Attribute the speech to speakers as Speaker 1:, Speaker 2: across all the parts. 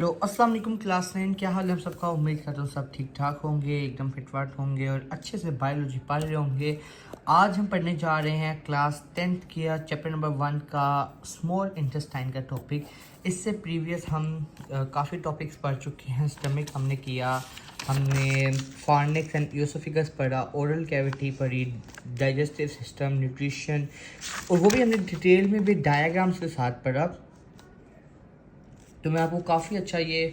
Speaker 1: Hello अस्सलाम वालेकुम class 9। क्या हाल है हम सबका। उम्मीद करता हूँ सब ठीक ठाक होंगे, एकदम फिटवाट होंगे और अच्छे से बायोलॉजी पढ़ रहे होंगे। आज हम पढ़ने जा रहे हैं क्लास 10th किया चैप्टर नंबर 1 का स्मॉल इंटेस्टाइन का टॉपिक। इससे प्रीवियस हम काफ़ी टॉपिक्स पढ़ चुके हैं। स्टमक हमने किया, हमने फॉर्निक्स एंड ईसोफेगस पढ़ा, ओरल कैविटी पढ़ी, डाइजेस्टिव सिस्टम, न्यूट्रिशन, और वो भी हमने डिटेल में भी डायग्राम्स के साथ पढ़ा। तो मैं आपको काफ़ी अच्छा ये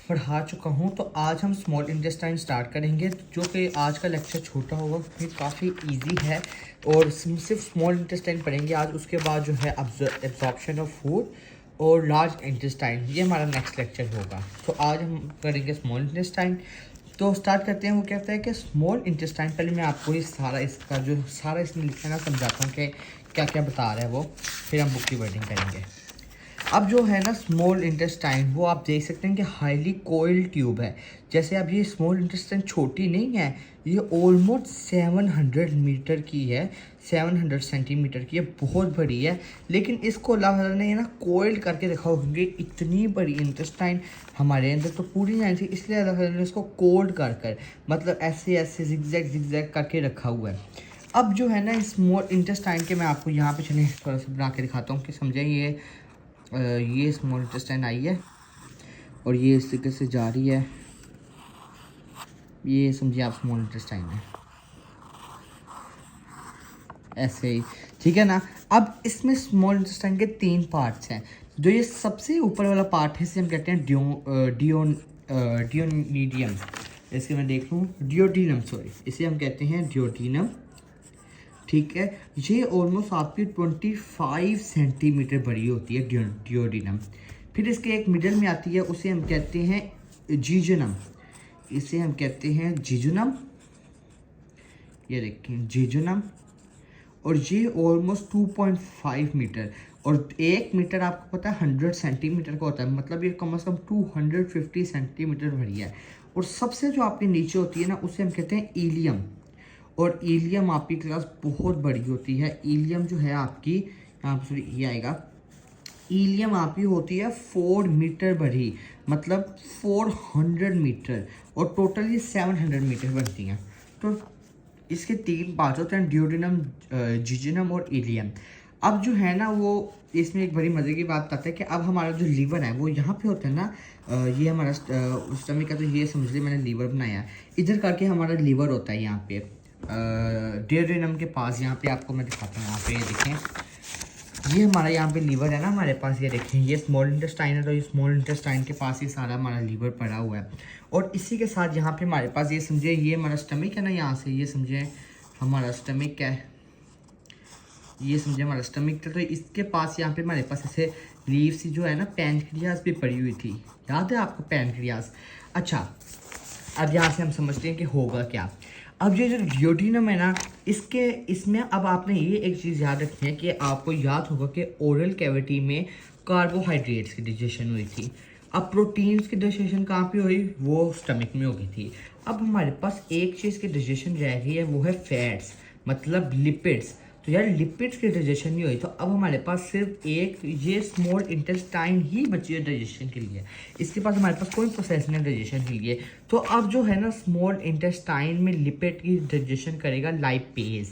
Speaker 1: पढ़ा चुका हूँ। तो आज हम स्मॉल इंटेस्टाइन स्टार्ट करेंगे, जो कि आज का लेक्चर छोटा होगा क्योंकि काफ़ी इजी है और सिर्फ स्मॉल इंटेस्टाइन पढ़ेंगे आज। उसके बाद जो है एब्जॉर्प्शन ऑफ फूड और लार्ज इंटेस्टाइन, ये हमारा नेक्स्ट लेक्चर होगा। तो आज हम करेंगे स्मॉल इंटेस्टाइन। तो स्टार्ट करते हैं। वो कहता है कि स्मॉल इंटेस्टाइन, पहले मैं आपको ये सारा इसका जो सारा इसमें लिखा है ना समझाता हूँ कि क्या क्या बता रहा है वो, फिर हम बुक की वर्डिंग करेंगे। अब जो है ना स्मॉल इंटेस्टाइन, वो आप देख सकते हैं कि हाईली कोइल्ड ट्यूब है। जैसे अब ये स्मॉल इंटेस्टाइन छोटी नहीं है, ये ऑलमोस्ट 700 मीटर की है, 700 सेंटीमीटर की है, बहुत बड़ी है। लेकिन इसको अल्लाह ताला ने ना कोइल्ड करके रखा होंगे। इतनी बड़ी इंटेस्टाइन हमारे अंदर तो पूरी नहीं थी, इसलिए अल्लाह ताला ने इसको कोल्ड कर मतलब ऐसे ऐसे जिगजैग करके रखा हुआ है। अब जो है ना स्मॉल इंटेस्टाइन के मैं आपको यहाँ पे चलिए थोड़ा सा बना के दिखाता हूँ कि समझें। ये स्मॉल इंटेस्टाइन आई है और ये इस तरीके से जा रही है, ये समझिए आप स्मॉल इंटेस्टाइन है, ऐसे ही, ठीक है ना। अब इसमें स्मॉल इंटेस्टाइन के 3 पार्ट्स हैं। जो ये सबसे ऊपर वाला पार्ट है इसे हम कहते हैं डियोनीडियम। इसके मैं देख लूँ, डियोडीनम, सॉरी, इसे हम कहते हैं डियोडीनम, ठीक है। ये ऑलमोस्ट आपकी 25 सेंटीमीटर बड़ी होती है डियोडीनम। फिर इसके एक मिडल में आती है, उसे हम कहते हैं जीजनम, इसे हम कहते हैं जीजनम, ये देखें जीजनम। और ये ऑलमोस्ट 2.5 मीटर, और 1 मीटर आपको पता है 100 सेंटीमीटर का होता है, मतलब ये कम से कम 250 सेंटीमीटर बड़ी है। और सबसे जो आपके नीचे होती है ना, उसे हम कहते हैं ईलियम। और ईलियम आपकी क्लास बहुत बड़ी होती है। ईलियम जो है आपकी, यहाँ पर सॉरी ये आएगा, ईलियम आपकी होती है 4 मीटर बड़ी, मतलब 400 मीटर, और टोटल ये 700 मीटर बनती हैं। तो इसके 3 पार्ट होते हैं, डियोडिनम, जिजिनम और ईलियम। अब जो है ना वो इसमें एक बड़ी मज़े की बात आता है कि अब हमारा जो लीवर है वो यहाँ पे होता है ना, ये हमारा स्टमक का, तो ये समझ लिया मैंने लीवर बनाया है। इधर करके हमारा लीवर होता है यहाँ पे डियोडिनम के पास। यहाँ पे आपको मैं दिखाता हूँ, यहाँ पे ये देखें, ये हमारा यहाँ पे लीवर है ना हमारे पास, ये देखें, ये स्मॉल इंटेस्टाइन है, तो ये स्मॉल इंटेस्टाइन के पास ही सारा हमारा लीवर पड़ा हुआ है। और इसी के साथ यहाँ पे हमारे पास ये समझे, ये हमारा स्टमक है ना, यहाँ से ये समझे हमारा स्टमक है, ये समझे हमारा स्टमक था। तो इसके पास यहाँ पे हमारे पास ऐसे लीव सी जो है ना, पैनक्रियाज भी पड़ी हुई थी, याद है आपको पैनक्रियाज। अच्छा, अब यहाँ से हम समझते हैं कि होगा क्या। अब ये जो डियोडिनम है ना, इसमें अब आपने ये एक चीज़ याद रखनी है कि आपको याद होगा कि ओरल कैविटी में कार्बोहाइड्रेट्स की डाइजेशन हुई थी। अब प्रोटीन्स की डाइजेशन कहाँ पे हुई, वो स्टमक में हो गई थी। अब हमारे पास एक चीज़ की डाइजेशन रह गई है, वो है फैट्स, मतलब लिपिड्स। तो यार लिपिड्स की डाइजेशन नहीं हुई, तो अब हमारे पास सिर्फ एक ये स्मॉल इंटेस्टाइन ही बची है डाइजेशन के लिए। इसके पास हमारे पास कोई प्रोसेस नहीं डाइजेशन के लिए। तो अब जो है ना स्मॉल इंटेस्टाइन में लिपिड की डाइजेशन करेगा लाइपेज,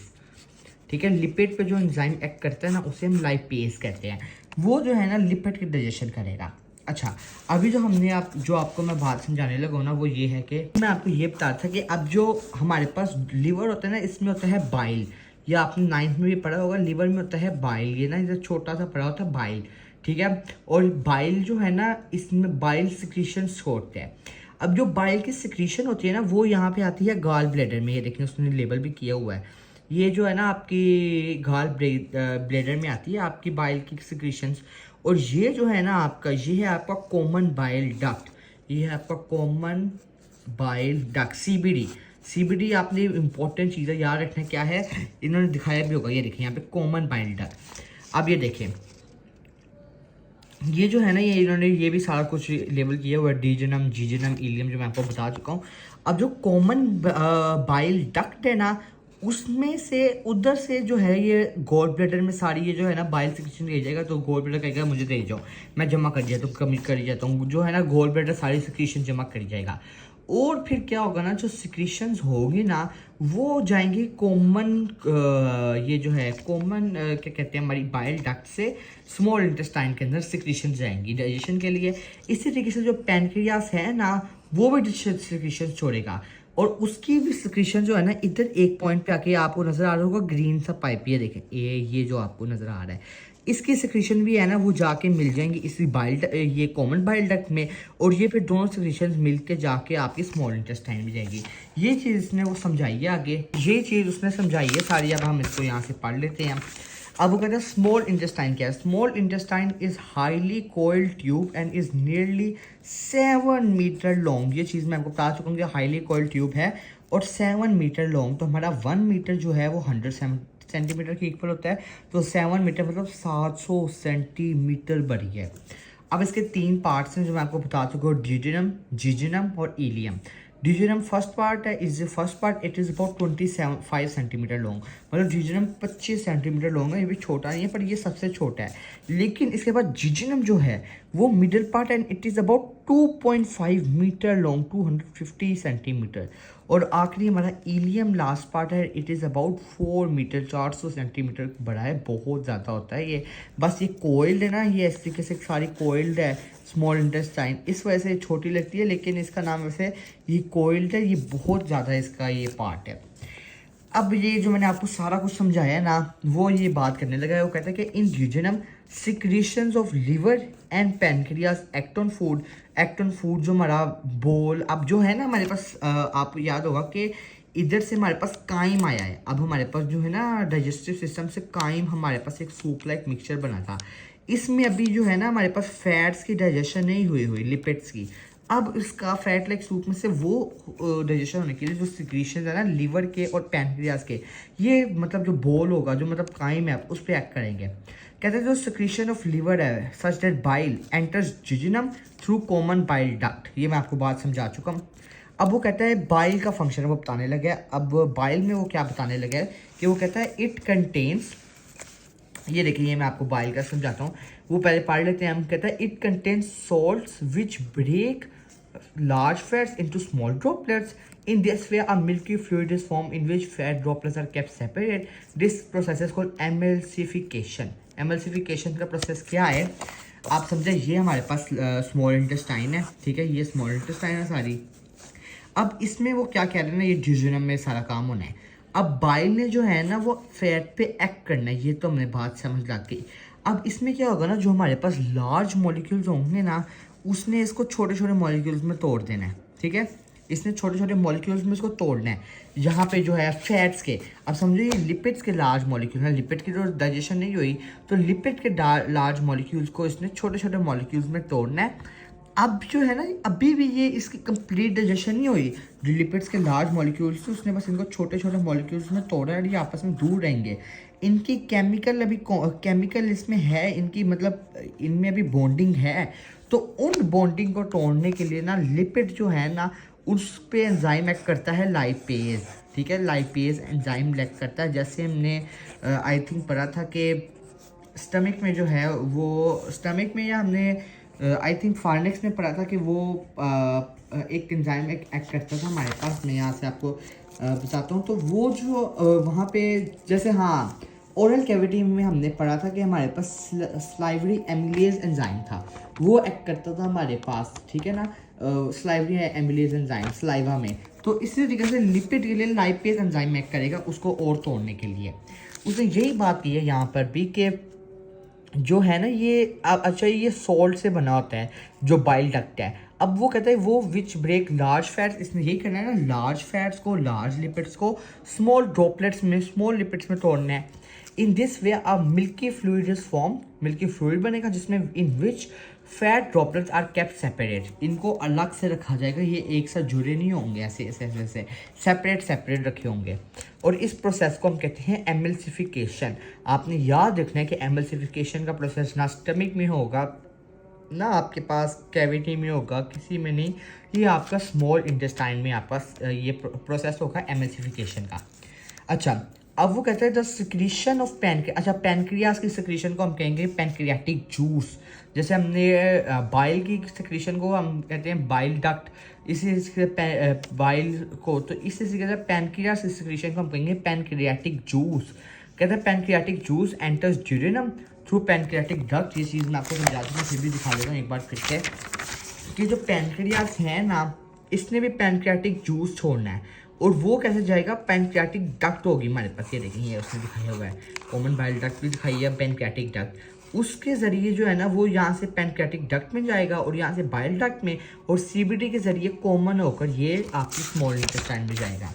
Speaker 1: ठीक है। लिपिड पे जो एंजाइम एक्ट करता है ना, उसे हम लाइपेज कहते हैं। वो जो है ना लिपिड की डाइजेशन करेगा। अच्छा, अभी जो हमने जो आपको मैं बात समझाने लगा ना, वो ये है कि मैं आपको ये बता था कि अब जो हमारे पास लीवर होता है ना, इसमें होता है बाइल। ये आपने 9th में भी पढ़ा होगा, लीवर में होता है बाइल, ये ना इधर छोटा सा पड़ा होता है बाइल, ठीक है। और बाइल जो है ना, इसमें बाइल सिक्रीशन छोड़ते हैं। अब जो बाइल की सिक्रीशन होती है ना, वो यहाँ पे आती है गाल ब्लैडर में, ये देखिए उसने लेबल भी किया हुआ है। ये जो है ना आपकी गाल ब्लैडर में आती है आपकी बाइल की सिक्रीशंस। और ये जो है ना आपका, ये है आपका कॉमन बाइल डक्ट, ये है आपका common bile duct, CBD. CBD आपने इंपॉर्टेंट चीज़ें याद रखना, क्या है इन्होंने दिखाया भी होगा, ये देखिए यहाँ पे कॉमन बाइल डक्ट। अब ये देखें, ये जो है ना, ये इन्होंने ये भी सारा कुछ लेबल किया हुआ है, डिजनम, जीजनम, इलियम, जो मैं आपको बता चुका हूँ। अब जो कॉमन बाइल डक्ट है ना, उसमें से उधर से जो है ये गॉल ब्लैडर में सारी ये जो है ना बाइल सिक्रेशन ले जाएगा, तो गॉल ब्लैडर कहेगा मुझे दे जाओ, मैं जमा कर जाता हूँ, कमी कर जाता हूँ, जो है ना गॉल ब्लैडर सारी सिक्रेशन जमा कर जाएगा। और फिर क्या होगा ना, जो सिक्रेशंस होगी ना वो जाएंगी कॉमन, ये जो है कॉमन क्या कहते हैं हमारी बाइल डक्ट से स्मॉल इंटेस्टाइन के अंदर सिक्रेशन जाएंगी डाइजेशन के लिए। इसी तरीके से जो पैनक्रियास है ना वो भी सिक्रेशन छोड़ेगा, और उसकी भी सिक्रेशन जो है ना इधर एक पॉइंट पे आके आपको नजर आ रहा होगा ग्रीन सा पाइप, ये देखें ये जो आपको नजर आ रहा है, इसकी सिक्रेशन भी है ना वो जाके मिल जाएंगी इसी बाइल ये कॉमन बाइल डक्ट में, और ये फिर दोनों सिक्रेशन मिल के जाके आपकी स्मॉल इंटेस्टाइन में जाएगी। ये चीज़ इसने वो समझाई है आगे, ये चीज़ उसने समझाई है सारी। अब हम इसको यहाँ से पढ़ लेते हैं। अब वो कहते हैं स्मॉल इंटेस्टाइन क्या है। Small intestine is highly coiled tube and is nearly 7 metre long. ये चीज़ मैं आपको बता चुका हूँ कि हाईली कोइल्ड ट्यूब है और 7 मीटर लॉन्ग, तो हमारा 1 मीटर जो है वो 100 सेंटीमीटर के इक्वल होता है, तो 7 मीटर मतलब 700 सेंटीमीटर बड़ी है। अब इसके 3 पार्ट्स हैं जो मैं आपको बता चुका हूँ, ड्यूडेनम, जिजिनम और इलियम। ड्यूडेनम फर्स्ट पार्ट है, is first part it is about 25 centimetre long, मतलब ड्यूडेनम 25 सेंटीमीटर लॉन्ग है, ये भी छोटा नहीं है पर ये सबसे छोटा है। लेकिन इसके बाद जिजिनम जो है वो middle part and it is about 2.5 metre long, 250 centimetre. और आखिरी हमारा इलियम लास्ट पार्ट है, it is about 4 metre, 400 centimetre बड़ा है, बहुत ज़्यादा होता है ये। बस ये कोइल्ड है ना, ये इस तरीके से सारी कोइल्ड है स्मॉल इंटेस्टाइन, इस वजह से छोटी लगती है, लेकिन इसका नाम वैसे ये कोइल्ड है, ये बहुत ज़्यादा इसका ये पार्ट है। अब ये जो मैंने आपको सारा कुछ समझाया है ना, वो ये बात करने लगा है। वो कहता है कि in duodenum secretions of liver and pancreas act on food जो हमारा बोल, अब जो है ना हमारे पास आपको याद होगा कि इधर से हमारे पास काइम आया है। अब हमारे पास जो है ना डाइजेस्टिव सिस्टम से काइम, हमारे पास एक सूप लाइक मिक्सचर बना था, इसमें अभी जो है ना हमारे पास फैट्स की डाइजेशन नहीं हुई लिपिड्स की। अब इसका फैट लाइक सूप में से वो डाइजेशन होने के लिए जो सिक्रीशन है ना लिवर के और पैनक्रियास के, ये मतलब जो बोल होगा, जो मतलब काइम है, उस पर एक्ट करेंगे। कहते हैं जो सिक्रीशन ऑफ लिवर है such that bile enters jejunum through common bile duct, ये मैं आपको बात समझा चुका हूँ। अब वो कहता है बाइल का फंक्शन वो बताने लगा है। अब बाइल में वो क्या बताने लगा है कि वो कहता है इट कंटेन्स, ये देखिए ये मैं आपको बाइल का समझाता हूँ, वो पहले पढ़ लेते हैं हम। कहता है it contains salts which break large fats into small droplets. In this way, a milky fluid is formed in which fat droplets are kept separate. This process is called emulsification. Emulsification का process क्या है आप समझे, ये हमारे पास small intestine है, ठीक है, ये स्मॉल इंटेस्टाइन है सारी। अब इसमें वो क्या कह रहे हैं ना, ये ड्यूडेनम में सारा काम होना है। अब बाइल ने जो है ना वो फैट पे एक्ट करना है, ये तो हमने बात समझ ला के। अब इसमें क्या होगा ना, जो हमारे पास लार्ज मॉलिक्यूल्स होंगे ना, उसने इसको छोटे छोटे मॉलिक्यूल्स में तोड़ देना है, ठीक है, इसने छोटे छोटे मॉलिक्यूल्स में इसको तोड़ना है। यहाँ पे जो है फैट्स के, अब समझो ये लिपिड्स के लार्ज मॉलिक्यूल है, लिपिड की जो डाइजेशन नहीं हुई तो लिपिड के लार्ज मॉलिक्यूल्स को इसने छोटे छोटे मॉलिक्यूल्स में तोड़ना है। अब जो है ना अभी भी ये इसकी कंप्लीट डाइजेशन नहीं हुई, जो लिपिड्स के लार्ज मॉलिक्यूल्स थे उसने बस इनको छोटे छोटे मॉलिक्यूल्स में तोड़ा है, ये आपस में दूर रहेंगे। इनकी केमिकल अभी केमिकल इसमें है, इनकी मतलब इनमें अभी बॉन्डिंग है, तो उन बॉन्डिंग को तोड़ने के लिए ना लिपिड जो है ना उस पर एंजाइम एक्ट करता है लाइपेज, ठीक है, लाइपेज एंजाइम एक्ट करता है। जैसे हमने आई थिंक पढ़ा था कि स्टमक में जो है वो स्टमक में, या हमने आई थिंक फार्नेक्स में पढ़ा था कि वो एक एंजाइम एक्ट करता था हमारे पास। मैं यहाँ से आपको बताता हूँ, तो वो जो वहाँ पे जैसे हाँ ओरल कैविटी में हमने पढ़ा था कि हमारे पास स्लाइवरी एमिलेज एंजाइम था, वो एक्ट करता था हमारे पास, ठीक है ना, स्लाइवरी एमिलेज एंजाइम स्लाइवा में। तो इसी तरीके से लिपिड के लिए लाइपेज एंजाइम एक्ट करेगा उसको और तोड़ने के लिए। उसने यही बात की है यहाँ पर भी कि जो है ना ये अच्छा ये सॉल्ट से बना होता है जो बाइल डक्ट है। अब वो कहता है वो विच ब्रेक लार्ज फैट्स, इसने यही करना है ना, लार्ज फैट्स को लार्ज लिपिड्स को स्मॉल ड्रॉपलेट्स में स्मॉल लिपिड्स में तोड़ना है। In this way a milky fluid is form, milky fluid बनेगा जिसमें in which fat droplets are kept separate, इनको अलग से रखा जाएगा, ये एक साथ जुड़े नहीं होंगे, ऐसे ऐसे ऐसे सेपरेट रखे होंगे। और इस प्रोसेस को हम कहते हैं एमल्सिफिकेशन। आपने याद रखना है कि एमल्सिफिकेशन का प्रोसेस ना स्टमक में होगा ना आपके पास कैविटी में होगा, किसी में नहीं, ये आपका स्मॉल इंटेस्टाइन में आपका ये प्रोसेस होगा एमल्सिफिकेशन का। अच्छा, अब वो कहते हैं द सिक्रीशन ऑफ पैनक्रियास। अच्छा, पैनक्रियास की सिक्रीशन को हम कहेंगे पैनक्रियाटिक जूस। जैसे हमने बाइल की सिक्रीशन को हम कहते हैं बाइल डक्ट, इसी बाइल को, तो इससे कहते हैं पैनक्रियास सिक्रीशन को हम कहेंगे पैनक्रियाटिक जूस। कहते हैं pancreatic juice enters duodenum through pancreatic duct. ये चीज़ मैं आपको समझा दूँ, फिर भी दिखा देता हूँ एक बार फिर से कि जो पैनक्रियास है ना, इसने भी पैनक्रियाटिक जूस छोड़ना है, और वो कैसे जाएगा, पैनक्रियाटिक डक्ट होगी हमारे पास, ये देखें ये उसने दिखाया हुआ है, कॉमन बाइल डक्ट भी दिखाई है, पैनक्रियाटिक डक्ट। उसके ज़रिए जो है ना वो यहाँ से पैनक्रियाटिक डक्ट में जाएगा और यहाँ से बाइल डक्ट में, और सीबीडी के ज़रिए कॉमन होकर ये आपकी स्मॉल इंटेस्टाइन में जाएगा।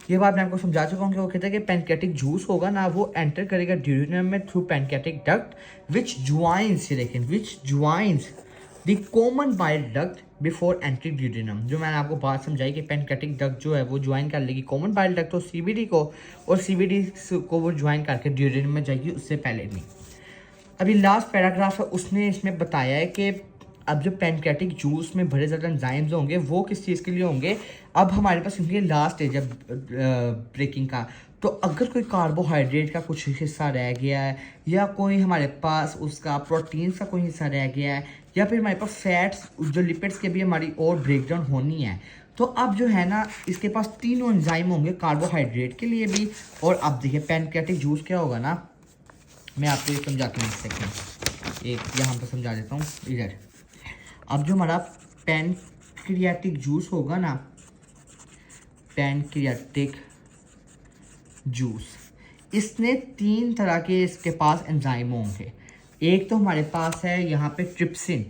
Speaker 1: ये बात मैं आपको समझा चुका हूँ कि वो कहता है कि पैनक्रियाटिक जूस होगा ना, वो एंटर करेगा ड्यूरेनम में through pancreatic duct which joins, लेकिन which joins the common bile duct before entry duodenum. जो मैंने आपको बात समझाई कि पैनक्रियाटिक डक्ट जो है वो ज्वाइन कर लेगी कॉमन बाइल डक्ट और सीबीडी को, और सीबीडी को वो ज्वाइन करके ड्यूरेनम में जाएगी, उससे पहले नहीं। अभी लास्ट पैराग्राफ है, उसने इसमें बताया है कि अब जो पैनक्रियाटिक जूस में बड़े ज़्यादा एंजाइम्स होंगे वो किस चीज़ के लिए होंगे। अब हमारे पास क्योंकि लास्ट स्टेज है ब्रेकिंग का, तो अगर कोई कार्बोहाइड्रेट का कुछ हिस्सा रह गया है, या कोई हमारे पास उसका प्रोटीन का कोई हिस्सा रह गया है, या फिर हमारे पास फैट्स जो लिपिड्स के भी हमारी और ब्रेकडाउन होनी है, तो अब जो है ना इसके पास तीनों एंजाइम होंगे कार्बोहाइड्रेट के लिए भी। और अब देखिए पैनक्रियाटिक जूस क्या होगा ना, मैं आपको ये समझा के सेकेंड एक यहाँ पर समझा देता हूँ इधर। अब जो हमारा पैनक्रियाटिक जूस होगा ना, पैनक्रियाटिक जूस, इसने तीन तरह के इसके पास एंजाइम होंगे। एक तो हमारे पास है यहाँ पे ट्रिप्सिन,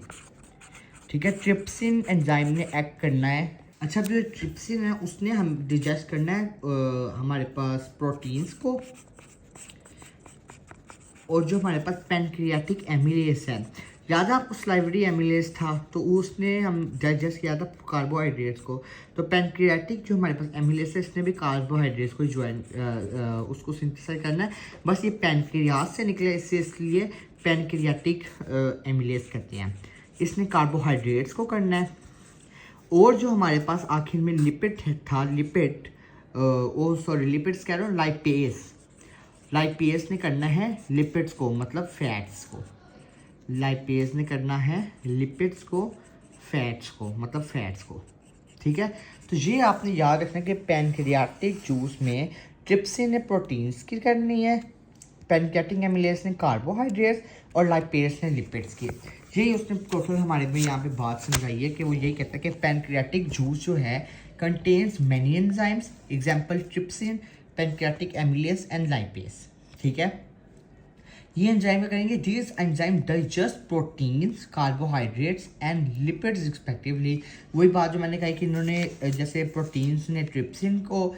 Speaker 1: ठीक है, ट्रिप्सिन एंजाइम ने एक्ट करना है। अच्छा, जो ट्रिप्सिन है उसने हम डिजेस्ट करना है हमारे पास प्रोटीन्स को, और जो हमारे पास पैनक्रियाटिक एमिलेस है, ज़्यादा आपको स्लाइवरी एमिलेस था तो उसने हम डाइजेस्ट किया था कार्बोहाइड्रेट्स को, तो पैनक्रियाटिक जो हमारे पास एमिलेस है इसने भी कार्बोहाइड्रेट्स को ज्वाइन उसको सिंथेसाइज करना है। बस ये पैनक्रियास से निकले, इसलिए पैनक्रियाटिक एमिलेस कहते हैं। इसने कार्बोहाइड्रेट्स को करना है, और जो हमारे पास आखिर में लिपिड था, लिपिड्स कह रहा हूँ, लाइपेज ने करना है लिपिड्स को, मतलब फैट्स को। लाइपेज ने करना है लिपिड्स को, फैट्स को, मतलब फैट्स को, ठीक है। तो ये आपने याद रखना कि पैनक्रियाटिक जूस में ट्रिप्सिन ने प्रोटीन्स की करनी है, पैनक्रियाटिक एमिलेस ने कार्बोहाइड्रेट्स, और लाइपेज ने लिपिड्स की। यही उसने टोटल हमारे में यहाँ पे बात समझाई है कि वो यही कहता है कि पैनक्रियाटिक जूस जो है contains many enzymes, example trypsin, pancreatic amylase and lipase, ठीक है। ये एंजाइम क्या करेंगे, this enzyme digest proteins, carbohydrates and lipids respectively. वही बात जो मैंने कही कि इन्होंने जैसे प्रोटीन्स ने ट्रिप्सिन को,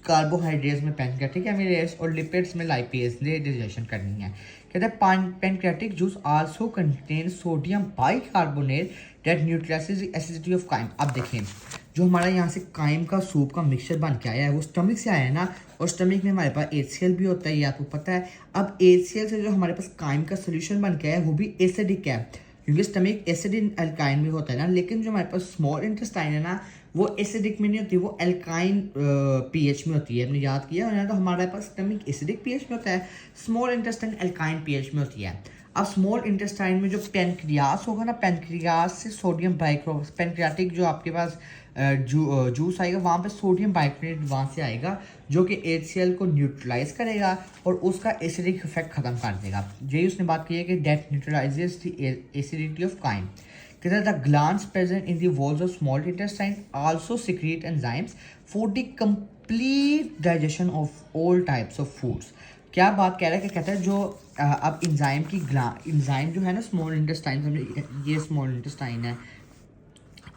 Speaker 1: कार्बोहाइड्रेट्स में पैनक्रियाटिक एमिलेस और लिपिड्स में लाइपेज ने डाइजेशन करनी है। कहते हैं pancreatic juice also contain sodium bicarbonate that neutralises the acidity of chyme. अब देखें, जो हमारा यहाँ से काइम का सूप का मिक्सचर बन के आया है वो स्टमक से आया है ना, और स्टमक में हमारे पास HCl भी होता है, ये आपको पता है। अब HCl से जो हमारे पास काइम का सोल्यूशन बन के आया है वो भी एसिडिक है, क्योंकि स्टमक एसिड अल्काइन में होता है ना, लेकिन जो हमारे पास स्मॉल इंटेस्टाइन है ना वो एसिडिक में नहीं होती, वो अल्काइन pH में होती है। हमने याद किया है ना, तो हमारे पास स्टमक एसिडिक pH में होता है, स्मॉल इंटेस्टाइन अल्काइन pH में होती है। अब स्मॉल इंटेस्टाइन में जो पैनक्रियास होगा ना, पैनक्रियास से सोडियम बाइकार्बोनेट, पैनक्रियाटिक जो आपके पास जूस आएगा वहाँ पे सोडियम बाइकार्बोनेट वहाँ से आएगा, जो कि HCl को न्यूट्रलाइज करेगा और उसका एसिडिक इफेक्ट खत्म कर देगा। यही उसने बात की है कि that neutralises the acidity of chyme. कहते the glands present in the walls of small intestine also secrete enzymes for the complete digestion of all types of foods. क्या बात कह रहा है कि कहता है जो अब एंजाइम जो है ना स्मॉल इंटेस्टाइन, ये स्मॉल इंटेस्टाइन है,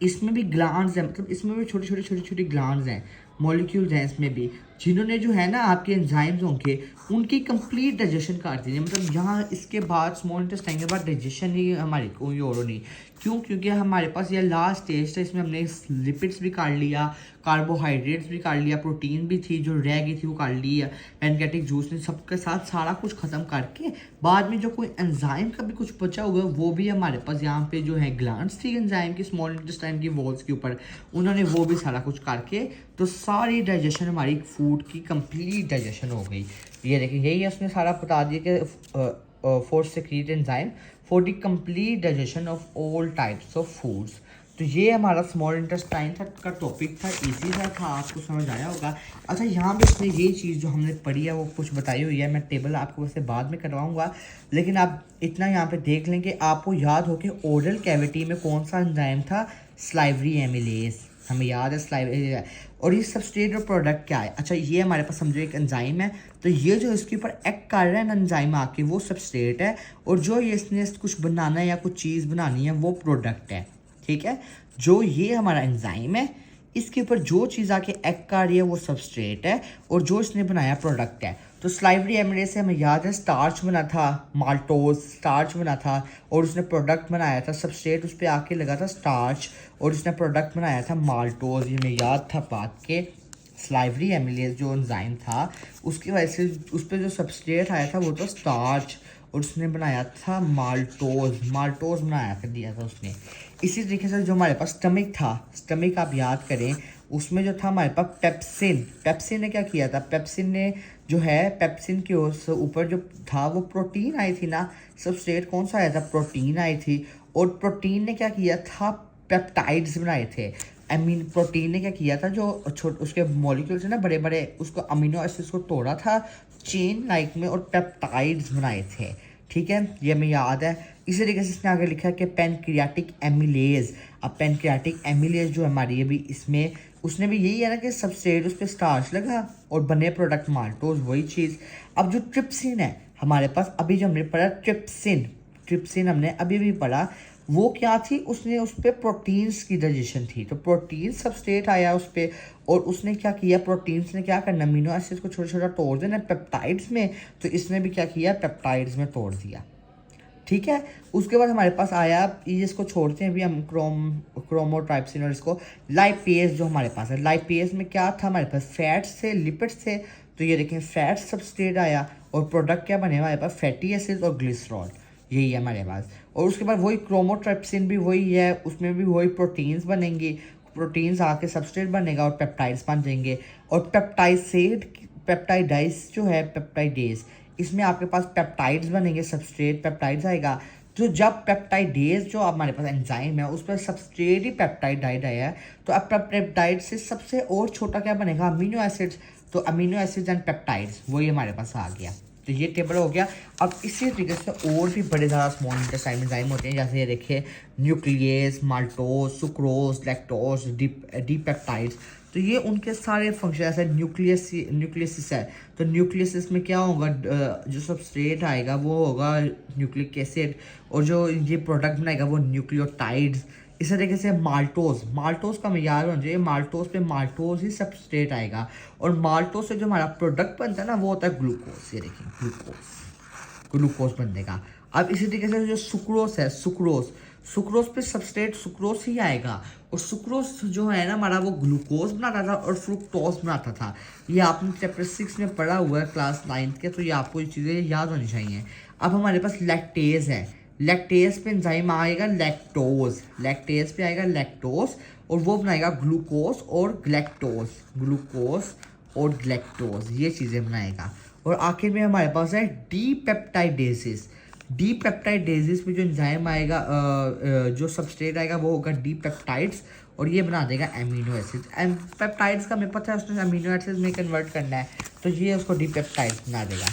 Speaker 1: इसमें भी ग्लैंड्स हैं, मतलब इसमें भी छोटी ग्लैंड्स हैं, मॉलिक्यूल्स हैं इसमें भी, जिन्होंने जो है ना आपके एंजाइम्स होंगे उनकी कंप्लीट डाइजेशन कर दी है। मतलब यहाँ इसके बाद स्मॉल इंटेस्टाइन के बाद डाइजेशन ही हमारी कोई और नहीं। क्यों? क्योंकि हमारे पास ये लास्ट स्टेज था, इसमें हमने लिपिड्स भी काट लिया, कार्बोहाइड्रेट्स भी काट लिया, प्रोटीन भी थी जो रह गई थी वो काट ली है। पैनक्रियाटिक जूस ने सबके साथ सारा कुछ ख़त्म करके बाद में जो कोई एंजाइम का भी कुछ बचा हुआ है वो भी हमारे पास यहाँ पे जो है ग्लैंड्स थी एंजाइम की स्मॉल इंटेस्टाइन की वॉल्स के ऊपर, उन्होंने वो भी सारा कुछ करके तो सारी डाइजेशन हमारी फूड की कंप्लीट डाइजेशन हो गई। ये देखिए यही है, उसने सारा बता दिया कि for secrete enzyme for the complete digestion of all types of foods. तो ये हमारा स्मॉल इंटेस्टाइन का टॉपिक था, इजी सा था, आपको समझ आया होगा। अच्छा यहाँ पे इसमें ये चीज़ जो हमने पढ़ी है वो कुछ बताई हुई है, मैं टेबल आपको वैसे बाद में करवाऊंगा, लेकिन आप इतना यहाँ पे देख लें कि आपको याद हो कि ओरल कैविटी में कौन सा एंजाइम था, स्लाइवरी एमिलेज, हमें याद है स्लाइवरी। और ये सबस्ट्रेट और प्रोडक्ट क्या है, अच्छा ये हमारे पास समझो एक एंजाइम है, तो ये जो इसके ऊपर एक्ट कर रहा है ना एंजाइम आके, वो सबस्ट्रेट है, और जो ये इसने कुछ बनाना है या कुछ चीज़ बनानी है वो प्रोडक्ट है। ठीक है, जो ये हमारा एंजाइम है इसके ऊपर जो चीज़ आके एक्ट कर रही है वो सबस्ट्रेट है, और जो इसने बनाया प्रोडक्ट है। तो स्लाइवरी एमिलेज से हमें याद है स्टार्च बना था, माल्टोज स्टार्च बना था, और उसने प्रोडक्ट बनाया था, सबस्ट्रेट उस पर आके लगा था स्टार्च, और उसने प्रोडक्ट बनाया था माल्टोज। ये हमें याद था बात के स्लाइवरी एमिलेज जो एंजाइम था उसकी वजह से उस पर जो सबस्ट्रेट आया था वो तो स्टार्च, और उसने बनाया था माल्टोज बनाया कर दिया था उसने। इसी तरीके से जो हमारे पास स्टमक था, स्टमक आप याद करें उसमें जो था हमारे पास पेप्सिन ने क्या किया था, पेप्सिन ने जो है पेप्सिन के ऊपर जो था वो प्रोटीन आई थी ना, सबस्ट्रेट कौन सा आया था, प्रोटीन आई थी, और प्रोटीन ने क्या किया था, पेप्टाइड्स बनाए थे। प्रोटीन ने क्या किया था, जो उसके मॉलिक्यूल्स है ना बड़े बड़े, उसको अमीनो एसिड्स को तोड़ा था चेन लाइक में, और पेप्टाइड्स बनाए थे। ठीक है, ये हमें याद है। इसी तरीके से इसने आगे लिखा है कि पैनक्रियाटिक एमिलेज। अब पैनक्रियाटिक एमिलेज जो हमारी है भी इसमें उसने भी यही है ना कि सबस्ट्रेट उस पर स्टार्च लगा और बने प्रोडक्ट माल्टोज, वही चीज़। अब जो ट्रिप्सिन है हमारे पास, अभी जो हमने पढ़ा ट्रिप्सिन हमने अभी भी पढ़ा, वो क्या थी, उसने उस पर प्रोटीन्स की डाइजेशन थी, तो प्रोटीन सबस्ट्रेट आया उस पर, और उसने क्या किया, प्रोटीन्स ने क्या करना, अमीनो एसिड्स को छोटा छोटा तोड़ देना पेप्टाइड्स में, तो इसने भी क्या किया, पेप्टाइड्स में तोड़ दिया। ठीक है, उसके बाद हमारे पास आया, ये जिसको छोड़ते हैं अभी हम क्रोमोट्राइप्सिन, और इसको लाइपेज जो हमारे पास है, लाइपेज में क्या था हमारे पास, फैट्स थे, लिपिड्स थे, तो ये देखें फैट सबस्ट्रेट आया, और प्रोडक्ट क्या बने हमारे पास, फैटी एसिड और ग्लिसरॉल, यही है हमारे पास। और उसके बाद वही क्रोमोट्राइप्सिन भी वही है, उसमें भी वही प्रोटीन्स बनेंगे, प्रोटीन्स आके सबस्ट्रेट बनेगा और पेप्टाइड्स बन जाएंगे, और पेप्टाइडाइज जो है पेप्टाइडेज, इसमें आपके पास पेप्टाइड्स बनेंगे, सबस्ट्रेट पेप्टाइड्स आएगा। तो जब पेप्टाइडेज जो हमारे पास एंजाइम है उस पर सबस्ट्रेट ही पेप्टाइडाइड आया है, तो अब पेप्टाइड से सबसे और छोटा क्या बनेगा, अमीनो एसिड्स, तो अमीनो एसिड्स एंड पेप्टाइड्स वही हमारे पास आ गया। तो ये टेबल हो गया। अब इसी तरीके से और भी बड़े ज़्यादा स्मॉल इंटेस्टाइन एंजाइम होते हैं, जैसे ये देखिए न्यूक्लियस, माल्टोज, सुक्रोज, लैक्टोज, डीपेप्टाइड्स, तो ये उनके सारे फंक्शन, ऐसे न्यूक्लियसिस है, तो न्यूक्लियसिस में क्या होगा, जो सबस्ट्रेट आएगा वो होगा न्यूक्लिक एसिड, और जो ये प्रोडक्ट बनाएगा वो न्यूक्लियोटाइड्स। इसी तरीके से माल्टोज का हमें याद होना चाहिए, माल्टोज पे माल्टोज ही सबस्ट्रेट आएगा, और माल्टोज से जो हमारा प्रोडक्ट बनता है ना वो होता है ग्लूकोज। ये देखिए ग्लूकोज बनने का। अब इसी तरीके से जो सुक्रोज है, सुक्रोज पे सबस्ट्रेट सुक्रोज ही आएगा, और सुक्रोज जो है ना हमारा वो ग्लूकोज बनाता था और फ्रुक्टोज बनाता था। ये आपने चैप्टर 6 में पढ़ा हुआ है क्लास 9 के, तो ये आपको ये चीज़ें याद होनी चाहिए। अब हमारे पास लैक्टेज है, लैक्टेज पे एंजाइम आएगा लैक्टेज पे आएगा लैक्टोज, और वो बनाएगा ग्लूकोज और ग्लैक्टोज, ये चीज़ें बनाएगा। और आखिर में हमारे पास है डीपेप्टाइडेसिस में जो एंजाइम आएगा, जो सबस्ट्रेट आएगा वो होगा डीपेप्टाइड्स, और ये बना देगा एमिनो एसिड्स। पेप्टाइड्स का हमें पता है उसने अमीनो एसिड्स में कन्वर्ट करना है, तो ये उसको डीपेप्टाइड्स बना देगा।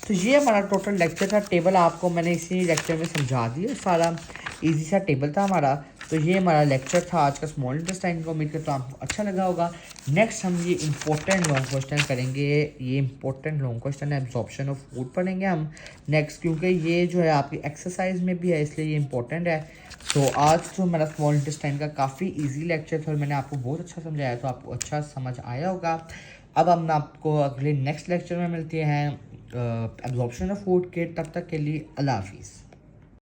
Speaker 1: तो ये हमारा टोटल लेक्चर था। टेबल आपको मैंने इसी लेक्चर में समझा दिया, सारा इजी सा टेबल था हमारा। तो ये हमारा लेक्चर था आज का स्मॉल इंटेस्टाइन का, उम्मीद करता हूँ आपको अच्छा लगा होगा। नेक्स्ट हम ये इंपॉर्टेंट लॉन्ग क्वेश्चन करेंगे, ये इंपॉर्टेंट लॉन्ग क्वेश्चन है, एब्जॉर्प्शन ऑफ फूड पढ़ेंगे हम नेक्स्ट, क्योंकि ये जो है आपकी एक्सरसाइज में भी है, इसलिए ये इंपॉर्टेंट है। तो आज तो हमारा स्मॉल इंटेस्टाइन का काफ़ी ईजी लेक्चर था और मैंने आपको बहुत अच्छा समझाया, तो आपको अच्छा समझ आया होगा। अब हम आपको अगले नेक्स्ट लेक्चर में मिलते हैं एब्जॉर्प्शन ऑफ फूड के, तब तक के लिए अल्लाह हाफिज़।